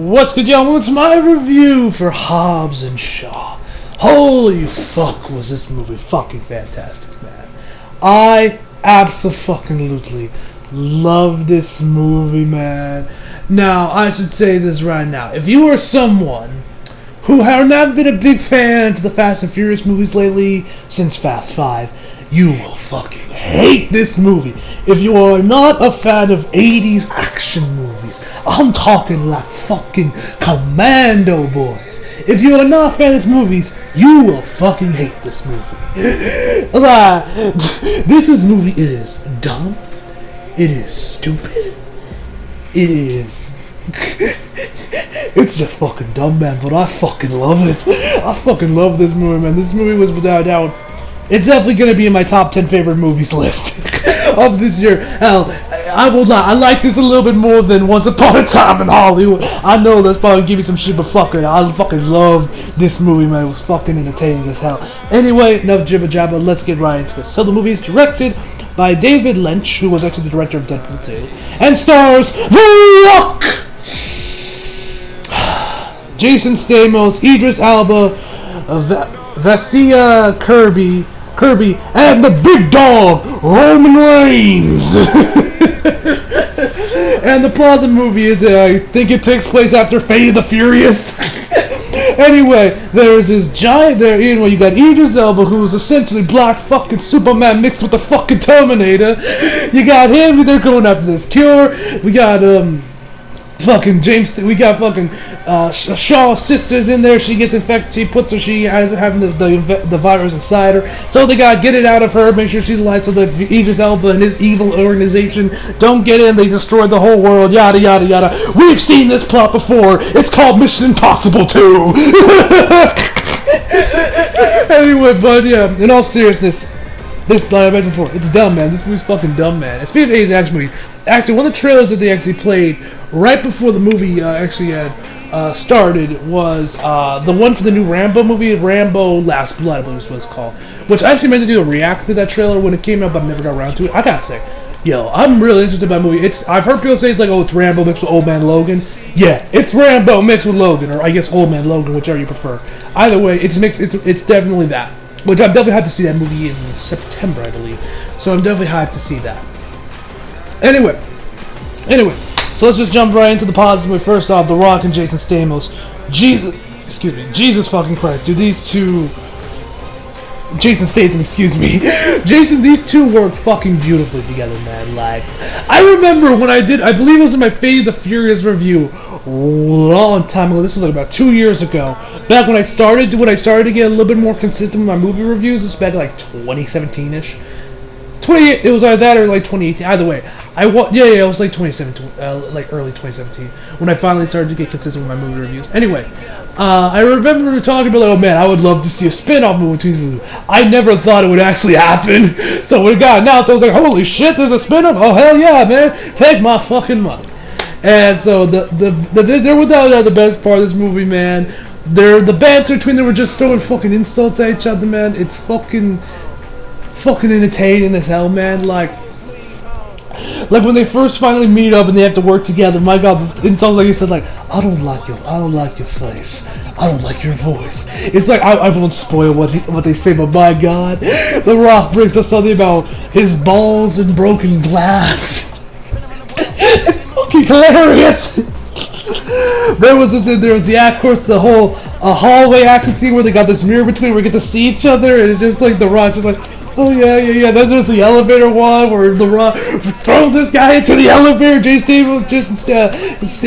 What's good, y'all? What's my review for Hobbs and Shaw? Holy fuck, was this movie fucking fantastic, man. I absolutely love this movie, man. Now, I should say this right now. If you are someone who have not been a big fan to the Fast and Furious movies lately, since Fast 5, you will fucking hate this movie. If you are not a fan of 80s action movies, I'm talking like fucking Commando boys. If you are not a fan of these movies, you will fucking hate this movie. This movie, it is dumb. It is stupid. It is... it's just fucking dumb, man, but I fucking love it. I fucking love this movie, man. This movie was without a doubt... it's definitely going to be in my top 10 favorite movies list of this year. Hell, I will not. I like this a little bit more than Once Upon a Time in Hollywood. I know that's probably giving some shit, but fuck it. I fucking loved this movie, man. It was fucking entertaining as hell. Anyway, enough jibber jabber. Let's get right into this. So the movie is directed by David Lynch, who was actually the director of Deadpool 2, and stars The Rock, Jason Stamos, Idris Elba, Vassia Kirby, and the big dog, Roman Reigns. And the plot of the movie is, I think it takes place after Fate of the Furious. Anyway, there's this giant there, you got Idris Elba, who's essentially black fucking Superman mixed with the fucking Terminator. You got him, they're going after this cure. We got, fucking James, we got fucking Shaw's sister's in there. She gets infected. She has having the virus inside her. So they gotta get it out of her. Make sure she's alive so that Idris Elba and his evil organization don't get in. They destroy the whole world. Yada yada yada. We've seen this plot before. It's called Mission Impossible 2. Anyway, but yeah, in all seriousness, this, like I mentioned before, it's dumb, man. This movie's fucking dumb, man. It's speaking of 80s action movie. Actually, one of the trailers that they actually played right before the movie actually had started was the one for the new Rambo movie, Rambo Last Blood, I believe is what it's called. Which I actually meant to do a react to that trailer when it came out, but I never got around to it. I gotta say, yo, I'm really interested by the movie. I've heard people say it's like, oh, it's Rambo mixed with Old Man Logan. Yeah, it's Rambo mixed with Logan, or I guess Old Man Logan, whichever you prefer. Either way, it's mixed. It's definitely that. Which I'm definitely hyped to see that movie in September, I believe. So I'm definitely hyped to see that. Anyway, so let's just jump right into the positive. First off, The Rock and Jason Stamos. Jesus fucking Christ, dude, these two... Jason Statham, these two worked fucking beautifully together, man. Like, I remember when I believe it was in my Fate of the Furious review, a long time ago. This was like about 2 years ago. Back when I started to get a little bit more consistent with my movie reviews. This was back like 2017-ish. It was either that or like 2018. Either way, it was like 2017, like early 2017 when I finally started to get consistent with my movie reviews. Anyway, I remember we were talking about like, oh man, I would love to see a spin-off movie between these movies. I never thought it would actually happen. So when it got announced, I was like, holy shit, there's a spin-off. Oh hell yeah, man, take my fucking money. And so they're without doubt the best part of this movie, man. The banter between them were just throwing fucking insults at each other, man. It's fucking entertaining as hell, man. Like when they first finally meet up and they have to work together, my god, in something like he said, like, I don't like your face, I don't like your voice. It's like, I won't spoil what they say, but my god, The Rock brings up something about his balls and broken glass. It's fucking hilarious. There was the of course, the whole hallway action scene where they got this mirror between where we get to see each other, and it's just like The Rock just like, oh yeah. Then there's the elevator one where The Rock throws this guy into the elevator. Jason Statham is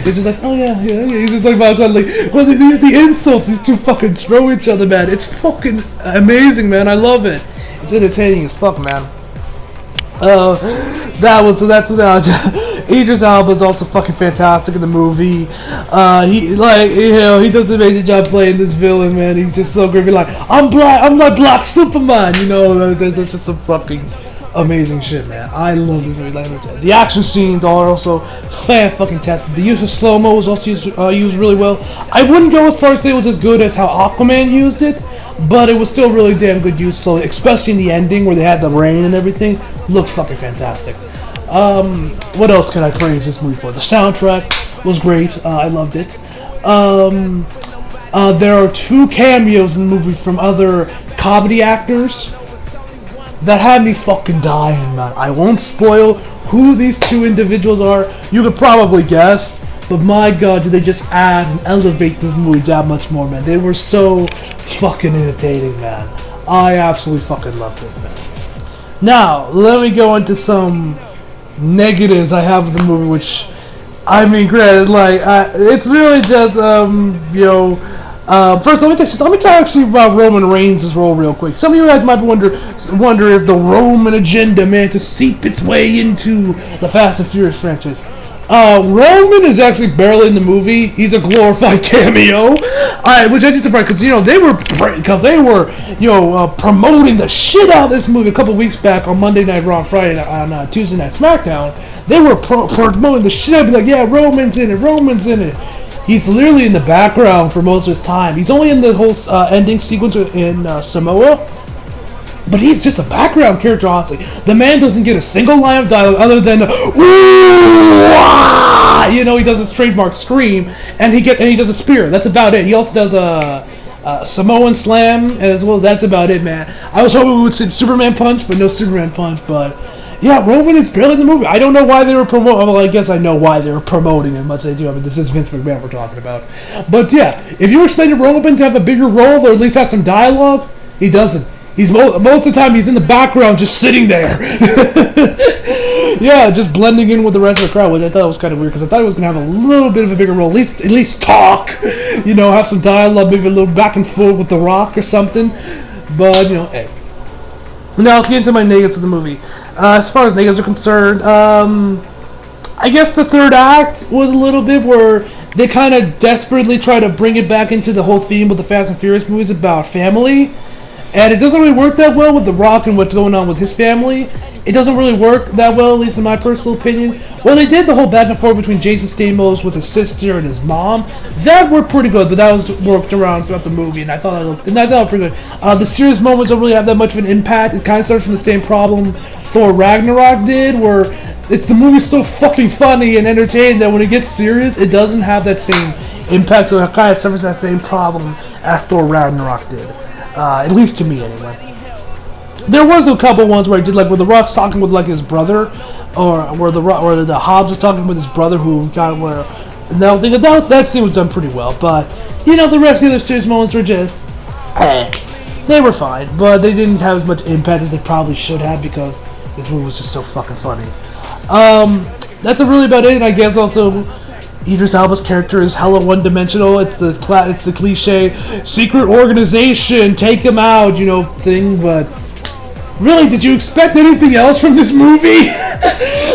just like, oh yeah. He's just like, well, the insults these two fucking throw each other, man. It's fucking amazing, man. I love it. It's entertaining as fuck, man. Idris Elba is also fucking fantastic in the movie. He does an amazing job playing this villain, man. He's just so great. Like, I'm like Black Superman, that's just some fucking amazing shit, man. I love this movie. The action scenes are also fan-fucking-tastic. The use of slow-mo was also used really well. I wouldn't go as far as say it was as good as how Aquaman used it, but it was still really damn good use. So especially in the ending where they had the rain and everything, looked fucking fantastic. What else can I praise this movie for? The soundtrack was great. I loved it. There are 2 cameos in the movie from other comedy actors that had me fucking dying, man. I won't spoil who these 2 individuals are. You could probably guess, but my god, did they just add and elevate this movie that much more, man. They were so fucking entertaining, man. I absolutely fucking loved it, man. Now, let me go into some negatives I have with the movie, which, I mean, granted, like, it's really just, first, let me talk actually about Roman Reigns' role real quick. Some of you guys might wonder if the Roman agenda managed to seep its way into the Fast and Furious franchise. Roman is actually barely in the movie. He's a glorified cameo. Which I just surprised because they were promoting the shit out of this movie a couple weeks back on Monday Night Raw, Friday on Tuesday Night SmackDown. They were promoting the shit out, like, yeah, Roman's in it. He's literally in the background for most of his time. He's only in the whole ending sequence in Samoa. But he's just a background character, honestly. The man doesn't get a single line of dialogue other than "Ooh, ah!" He does his trademark scream, and he does a spear. That's about it. He also does a Samoan slam, as well. That's about it, man. I was hoping we would see Superman punch, but no Superman punch. But yeah, Roman is barely in the movie. I don't know why they were promoting. Well, I guess I know why they were promoting it. Much they do. I mean, this is Vince McMahon we're talking about. But yeah, if you were expecting Roman to have a bigger role or at least have some dialogue, he doesn't. He's most of the time he's in the background, just sitting there. Yeah, just blending in with the rest of the crowd, which I thought was kind of weird because I thought he was gonna have a little bit of a bigger role, at least talk, have some dialogue, maybe a little back and forth with The Rock or something. But hey. Now let's get into my negatives of the movie. As far as negatives are concerned, I guess the third act was a little bit where they kind of desperately try to bring it back into the whole theme of the Fast and Furious movies about family. And it doesn't really work that well with The Rock and what's going on with his family. It doesn't really work that well, at least in my personal opinion. Well, they did the whole back and forth between Jason Stamos with his sister and his mom. That worked pretty good, but that was worked around throughout the movie, and I thought it was pretty good. The serious moments don't really have that much of an impact. It kind of starts from the same problem Thor Ragnarok did, where the movie's so fucking funny and entertaining that when it gets serious, it doesn't have that same impact, so it kind of suffers that same problem as Thor Ragnarok did. At least to me, anyway. There was a couple ones where I did, like, where The Rock's talking with, like, his brother, or where the Hobbs was talking with his brother, who kind of where. No, that scene was done pretty well, but the rest of the other serious moments were just, they were fine, but they didn't have as much impact as they probably should have because this movie was just so fucking funny. That's really about it. I guess also Idris Elba's character is hella one-dimensional. It's the cliche secret organization, take them out, thing. But really, did you expect anything else from this movie?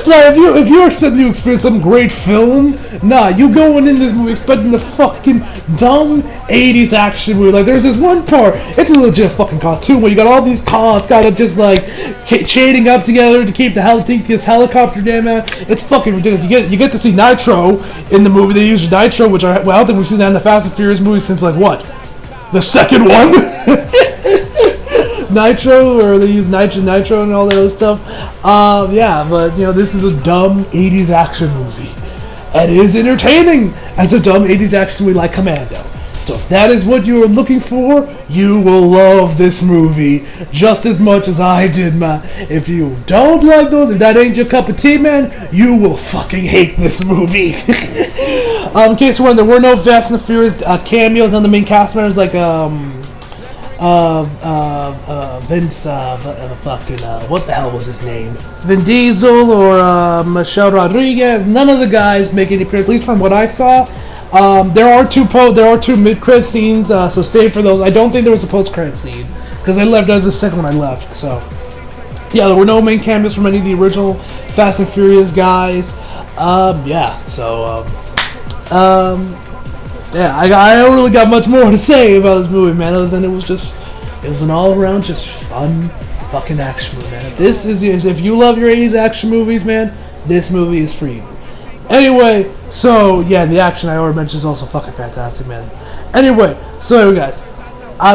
Like, if you're expecting to experience some great film, nah, you going in this movie expecting a fucking dumb 80s action movie. Like, there's this one part, it's a legit fucking cartoon where you got all these cars kind of just like chaining up together to keep this helicopter down, man. It's fucking ridiculous. You get to see Nitro in the movie. They use Nitro, which I don't think we've seen that in the Fast and Furious movie since, like, what? The second one? Nitro, or they use Nitro and all that other stuff. Yeah, but this is a dumb 80s action movie. And it is entertaining as a dumb 80s action movie like Commando. So if that is what you are looking for, you will love this movie just as much as I did, man. If you don't like those, if that ain't your cup of tea, man, you will fucking hate this movie. In case when there were no Fast and Furious cameos on the main cast members, like Vince, what the hell was his name? Vin Diesel or Michelle Rodriguez. None of the guys make any appearance, at least from what I saw. There are two mid-credit scenes, so stay for those. I don't think there was a post-credit scene because I left after the second one I left. So yeah, there were no main cameos from any of the original Fast and Furious guys. Yeah, so yeah, I don't really got much more to say about this movie, man, other than it was an all-around just fun fucking action movie, man. If you love your 80s action movies, man, this movie is for you. Anyway, so yeah, the action I already mentioned is also fucking fantastic, man. Anyway, so guys,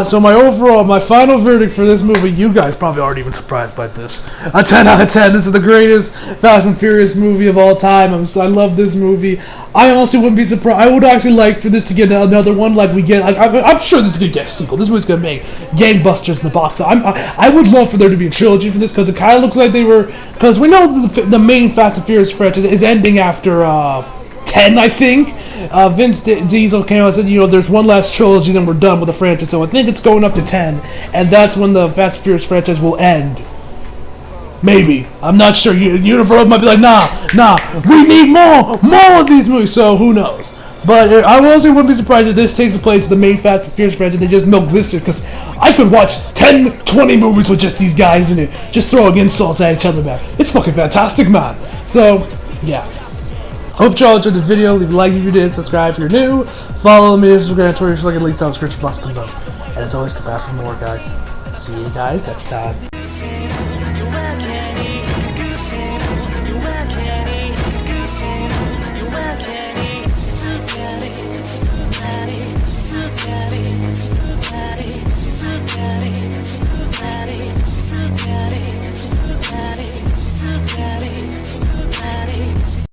So my final verdict for this movie, you guys probably aren't even surprised by this. A 10 out of 10. This is the greatest Fast and Furious movie of all time. I love this movie. I honestly wouldn't be surprised. I would actually like for this to get another one, like we get. I'm sure this is gonna get a sequel. This movie's gonna make gangbusters in the box. I would love for there to be a trilogy for this because it kind of looks like they were. Because we know the main Fast and Furious franchise is ending after 10, I think. Vince Diesel came out and said, you know, there's one last trilogy, then we're done with the franchise. So I think it's going up to 10, and that's when the Fast and Furious franchise will end. Maybe. I'm not sure. Universal might be like, nah, we need more of these movies. So who knows? But I honestly wouldn't be surprised if this takes the place of the main Fast and Furious franchise. They just milk this because I could watch 10, 20 movies with just these guys in it, just throwing insults at each other, man. It's fucking fantastic, man. So, yeah. Hope y'all enjoyed this video. Leave a like if you did. Subscribe if you're new. Follow me on Instagram and Twitter so I can link down the description box below. And as always, come back for more, guys. See you guys next time.